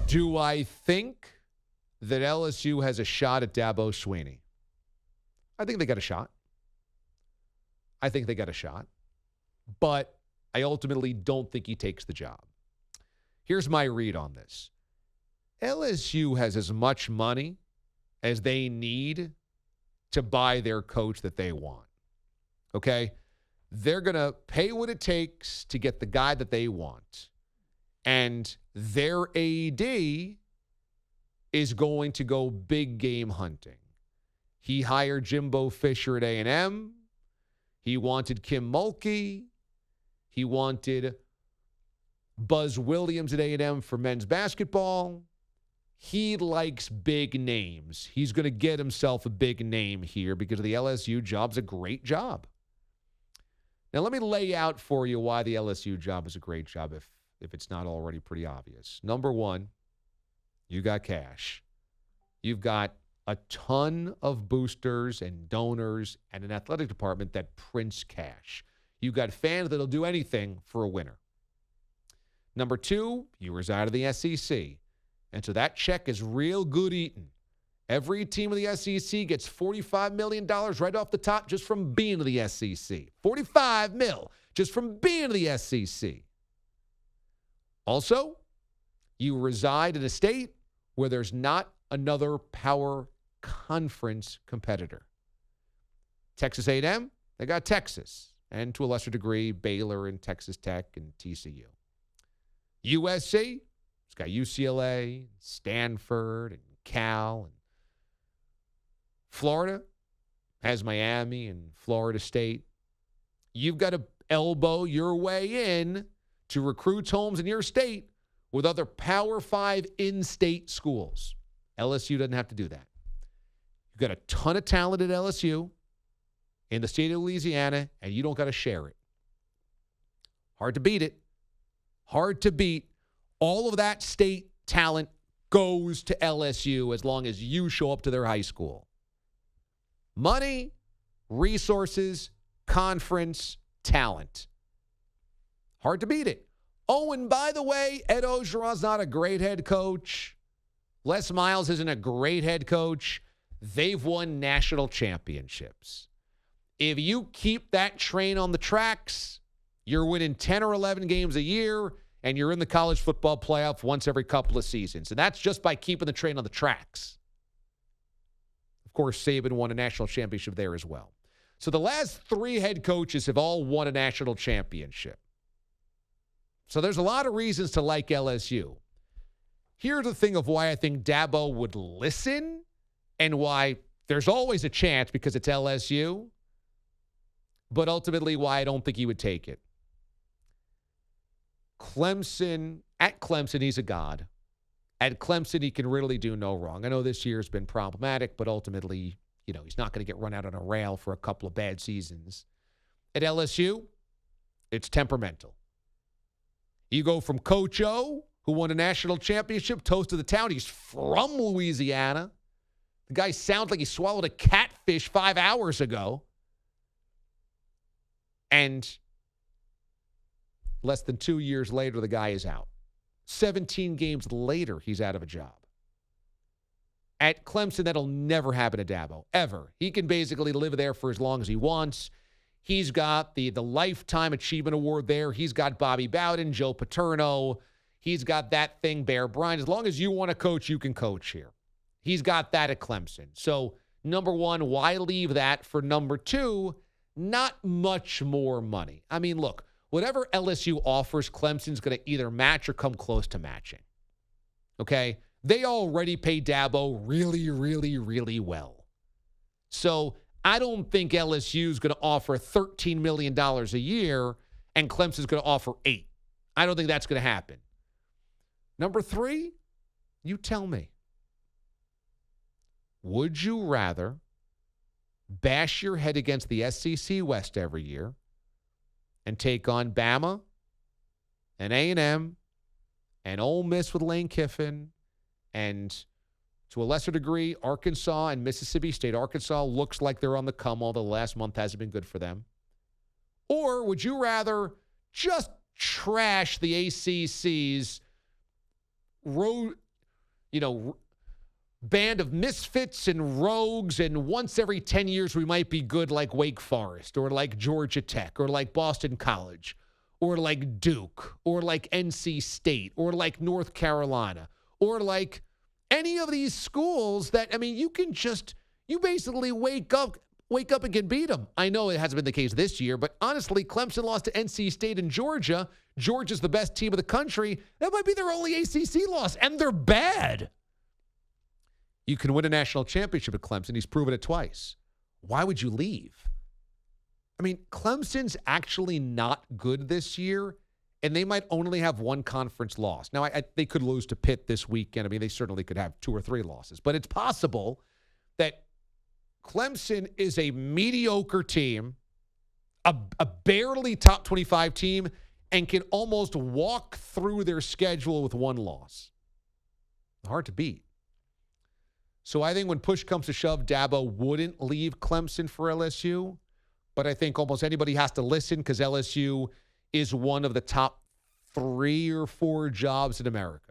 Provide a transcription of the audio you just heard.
Do I think that LSU has a shot at Dabo Swinney? I think they got a shot. But I ultimately don't think he takes the job. Here's my read on this. LSU has as much money as they need to buy their coach that they want. Okay? They're going to pay what it takes to get the guy that they want. And their AD is going to go big game hunting. He hired Jimbo Fisher at A&M. He wanted Kim Mulkey. He wanted Buzz Williams at A&M for men's basketball. He likes big names. He's going to get himself a big name here because the LSU job's a great job. Now, let me lay out for you why the LSU job is a great job if it's not already pretty obvious. Number one, you got cash. You've got a ton of boosters and donors and an athletic department that prints cash. You've got fans that'll do anything for a winner. Number two, you reside in the SEC. And so that check is real good eating. Every team in the SEC gets $45 million right off the top just from being in the SEC. $45 million just from being in the SEC. Also, you reside in a state where there's not another power conference competitor. Texas A&M, they got Texas. And to a lesser degree, Baylor and Texas Tech and TCU. USC, it's got UCLA, Stanford, and Cal. And Florida has Miami and Florida State. You've got to elbow your way in to recruit homes in your state with other Power 5 in-state schools. LSU doesn't have to do that. You've got a ton of talent at LSU in the state of Louisiana, and you don't got to share it. Hard to beat it. Hard to beat. All of that state talent goes to LSU as long as you show up to their high school. Money, resources, conference, talent. Hard to beat it. Oh, and by the way, Ed Ogeron's not a great head coach. Les Miles isn't a great head coach. They've won national championships. If you keep that train on the tracks, you're winning 10 or 11 games a year, and you're in the college football playoff once every couple of seasons. And that's just by keeping the train on the tracks. Of course, Saban won a national championship there as well. So the last three head coaches have all won a national championship. So there's a lot of reasons to like LSU. Here's the thing of why I think Dabo would listen and why there's always a chance because it's LSU, but ultimately why I don't think he would take it. At Clemson, he's a god. At Clemson, he can really do no wrong. I know this year's been problematic, but ultimately, he's not going to get run out on a rail for a couple of bad seasons. At LSU, it's temperamental. You go from Coach O, who won a national championship, toast of the town. He's from Louisiana. The guy sounds like he swallowed a catfish 5 hours ago. And less than 2 years later, the guy is out. 17 games later, he's out of a job. At Clemson, that'll never happen to Dabo, ever. He can basically live there for as long as he wants. He's got the Lifetime Achievement Award there. He's got Bobby Bowden, Joe Paterno. He's got that thing, Bear Bryant. As long as you want to coach, you can coach here. He's got that at Clemson. So, number one, why leave that? For number two, not much more money. I mean, look, whatever LSU offers, Clemson's going to either match or come close to matching. Okay? They already pay Dabo really, really, really well. So I don't think LSU's going to offer $13 million a year and Clemson's going to offer $8 million. I don't think that's going to happen. Number three, you tell me. Would you rather bash your head against the SEC West every year and take on Bama and A&M and Ole Miss with Lane Kiffin and, to a lesser degree, Arkansas and Mississippi State? Arkansas looks like they're on the come, although the last month hasn't been good for them. Or would you rather just trash the ACC's band of misfits and rogues, and once every 10 years we might be good like Wake Forest or like Georgia Tech or like Boston College or like Duke or like NC State or like North Carolina or like any of these schools that, you basically wake up and can beat them. I know it hasn't been the case this year, but honestly, Clemson lost to NC State and Georgia. Georgia's the best team of the country. That might be their only ACC loss, and they're bad. You can win a national championship at Clemson. He's proven it twice. Why would you leave? Clemson's actually not good this year, and they might only have one conference loss. Now, they could lose to Pitt this weekend. They certainly could have 2 or 3 losses, but it's possible that Clemson is a mediocre team, a barely top 25 team, and can almost walk through their schedule with 1 loss. Hard to beat. So I think when push comes to shove, Dabo wouldn't leave Clemson for LSU. But I think almost anybody has to listen because LSU is one of the top 3 or 4 jobs in America.